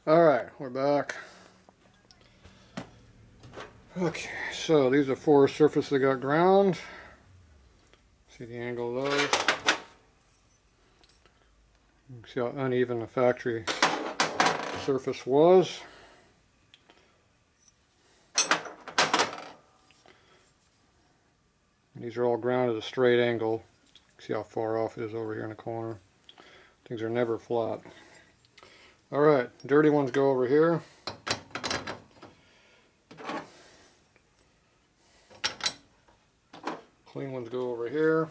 Alright, we're back. Okay, so these are 4 surfaces that got ground. See the angle of those. You can see how uneven the factory surface was. And these are all ground at a straight angle. See how far off it is over here in the corner. Things are never flat. Alright, dirty ones go over here. Clean ones go over here.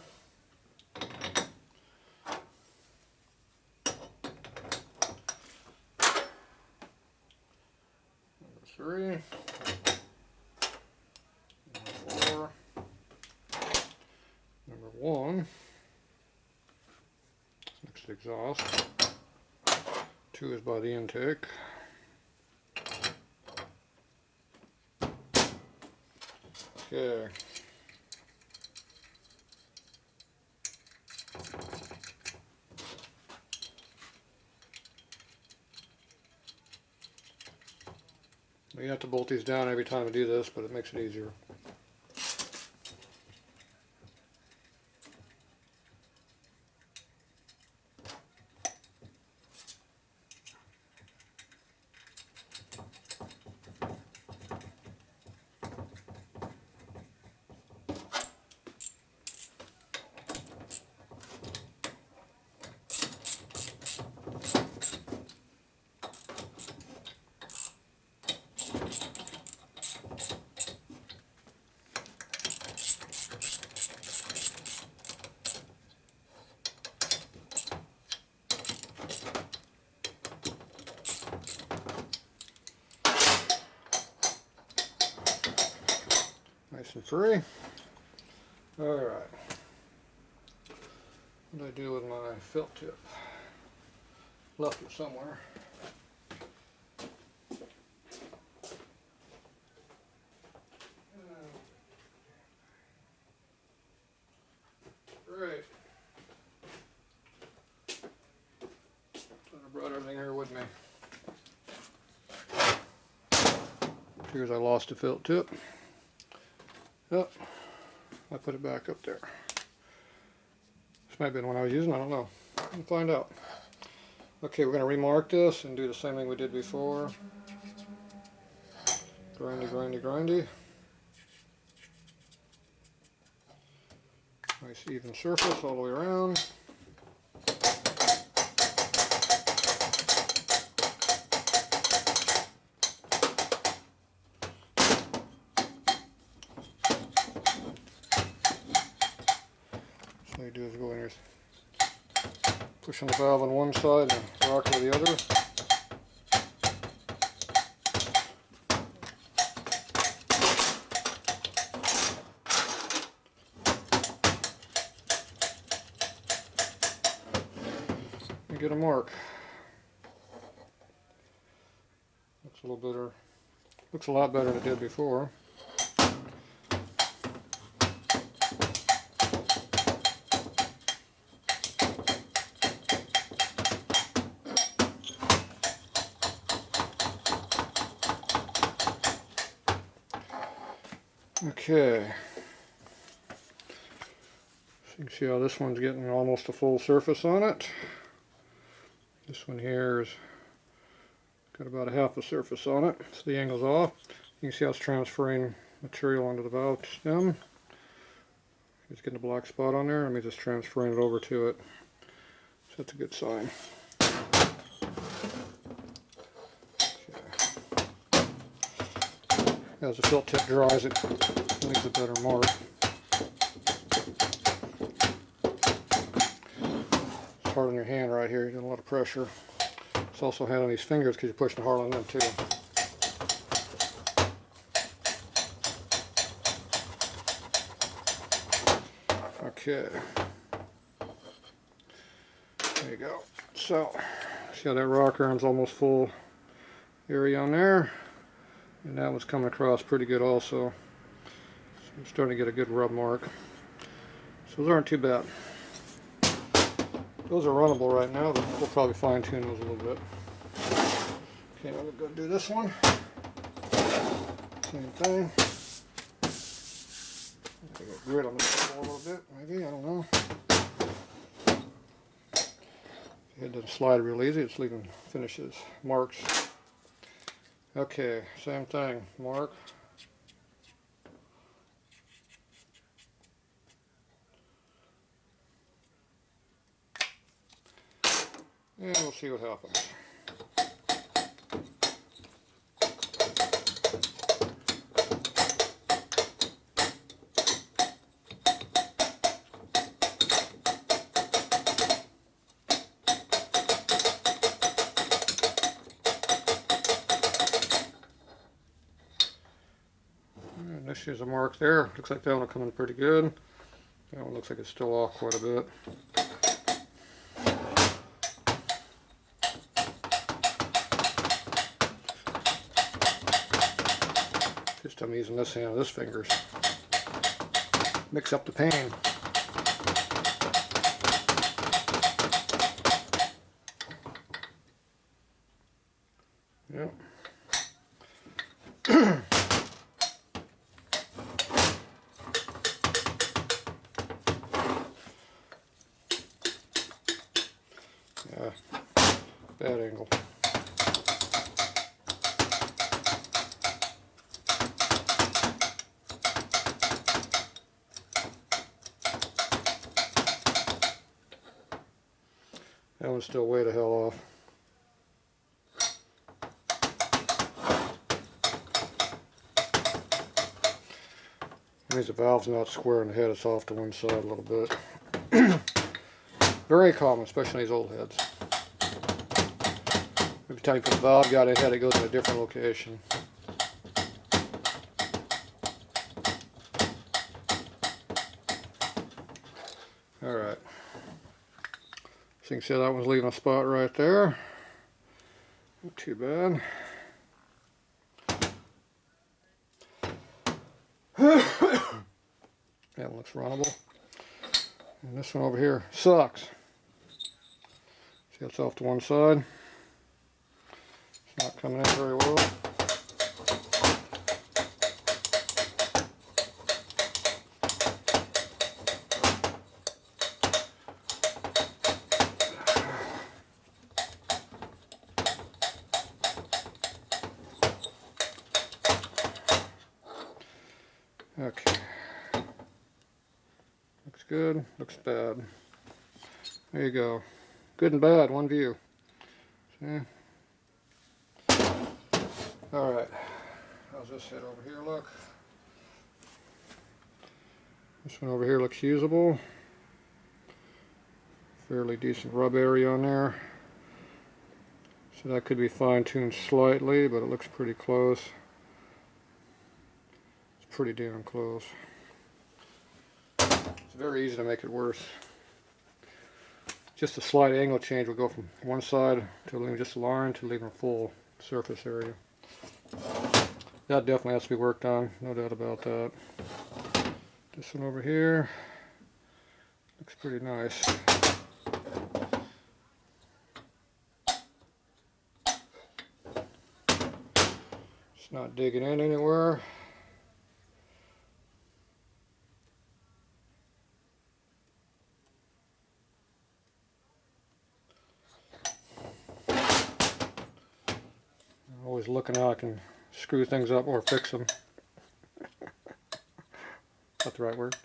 Number 3. Number 4. Number 1. Next to exhaust. 2 is by the intake. Okay. You have to bolt these down every time I do this, but it makes it easier. Nice and free. Alright. What did I do with my felt tip? Left it somewhere. Great. I brought everything here with me. Here's I lost a felt tip. Oh, I put it back up there. This might have been the one I was using, I don't know. We'll find out. Okay, we're going to remark this and do the same thing we did before. Grindy, grindy, grindy. Nice even surface all the way around. All you do is go in here, push on the valve on one side and rock it with the other. And get a mark. Looks a little better. Looks a lot better than it did before. Okay, so you can see how this one's getting almost a full surface on it. This one here is got about a half a surface on it, so the angle's off. You can see how it's transferring material onto the valve stem. It's getting a black spot on there. That means it's transferring it over to it. So that's a good sign. As the felt tip dries, it leaves a better mark. It's hard on your hand right here, you're getting a lot of pressure. It's also hard on these fingers because you're pushing hard on them too. Okay. There you go. So, see how that rocker arm's almost full area on there? And that one's coming across pretty good also. So I'm starting to get a good rub mark. So those aren't too bad. Those are runnable right now, but we'll probably fine tune those a little bit. Okay, now we're going to do this one. Same thing. I got grit on this a little bit, maybe, I don't know. It doesn't slide real easy, it's leaving finishes, marks. Okay, same thing, mark. And we'll see what happens. And this is a mark there. Looks like that one will come in pretty good. That one looks like it's still off quite a bit. Just I'm using this hand of this fingers. Mix up the pain. Yep. Yeah, bad angle. That one's still way the hell off. That means the valve's not square in the head, it's off to one side a little bit. Very common, especially in these old heads. Every time you put the valve guide in the head, it goes in a different location. Alright. So you can see that one's leaving a spot right there. Not too bad. That one looks runnable. And this one over here sucks. See, it's off to one side. It's not coming in very well. Okay. Looks good, looks bad. There you go. Good and bad, one view. See? Alright. How's this head over here look? This one over here looks usable. Fairly decent rub area on there. So that could be fine-tuned slightly, but it looks pretty close. It's pretty damn close. It's very easy to make it worse. Just a slight angle change will go from one side to leaving just a line to leaving a full surface area. That definitely has to be worked on, no doubt about that. This one over here looks pretty nice. It's not digging in anywhere. Always looking how I can screw things up or fix them. Is that the right word?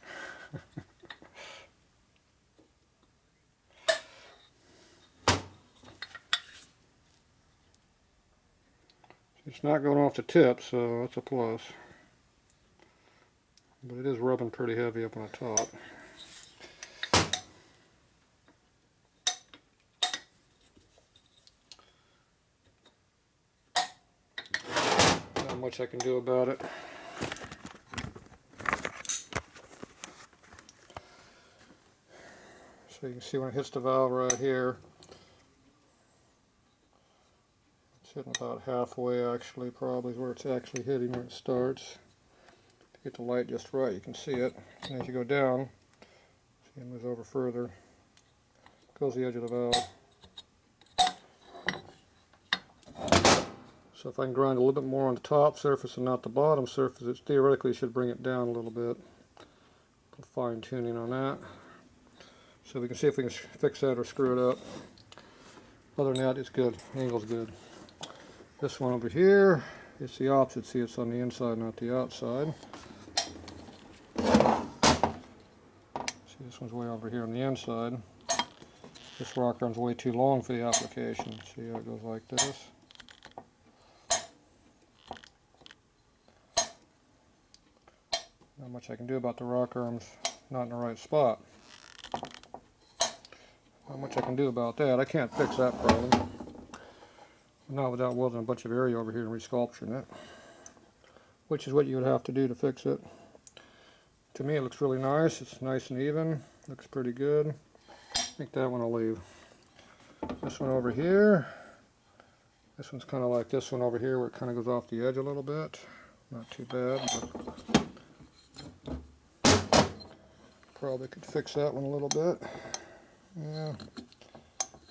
It's not going off the tip, so that's a plus. But it is rubbing pretty heavy up on the top. Not much I can do about it. So you can see when it hits the valve right here, it's hitting about halfway actually, probably is where it's actually hitting when it starts. To get the light just right, you can see it. And as you go down, see it moves over further, goes the edge of the valve. So if I can grind a little bit more on the top surface and not the bottom surface, it theoretically should bring it down a little bit. Fine tuning on that. So we can see if we can fix that or screw it up. Other than that, it's good. Angle's good. This one over here, it's the opposite. See, it's on the inside, not the outside. See, this one's way over here on the inside. This rocker arm's way too long for the application. See how it goes like this. Not much I can do about the rocker arms not in the right spot. Not much I can do about that. I can't fix that problem. Not without welding a bunch of area over here and resculpturing it. Which is what you would have to do to fix it. To me it looks really nice. It's nice and even. Looks pretty good. I think that one I'll leave. This one over here. This one's kind of like this one over here where it kind of goes off the edge a little bit. Not too bad, but probably could fix that one a little bit. Yeah,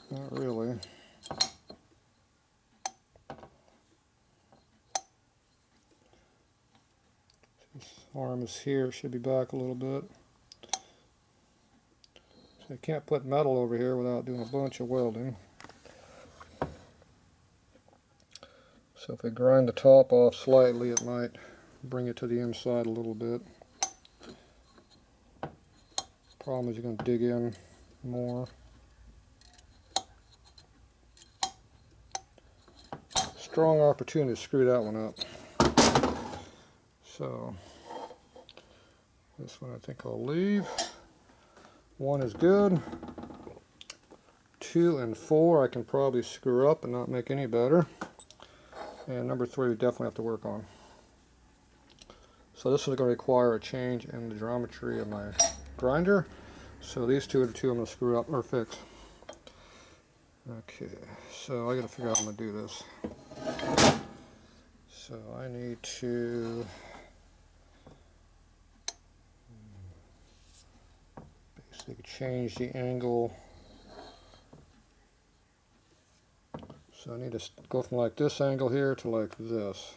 not really. This arm is here, it should be back a little bit. So I can't put metal over here without doing a bunch of welding. So if I grind the top off slightly, it might bring it to the inside a little bit. Problem is you're going to dig in more. Strong opportunity to screw that one up. So this one I think I'll leave. 1 is good. 2 and 4 I can probably screw up and not make any better. And number 3 we definitely have to work on. So this is going to require a change in the geometry of my grinder. So these two are the two I'm going to screw up or fix. Okay, so I got to figure out how I'm going to do this. So I need to basically change the angle. So I need to go from like this angle here to like this.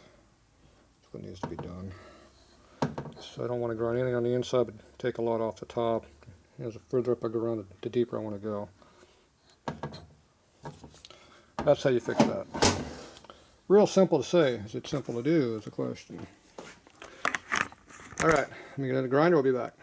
That's what needs to be done. So I don't want to grind anything on the inside, but take a lot off the top. As the further up I go around, the deeper I want to go. That's how you fix that. Real simple to say. Is it simple to do is the question. Alright, let me get in the grinder, we'll be back.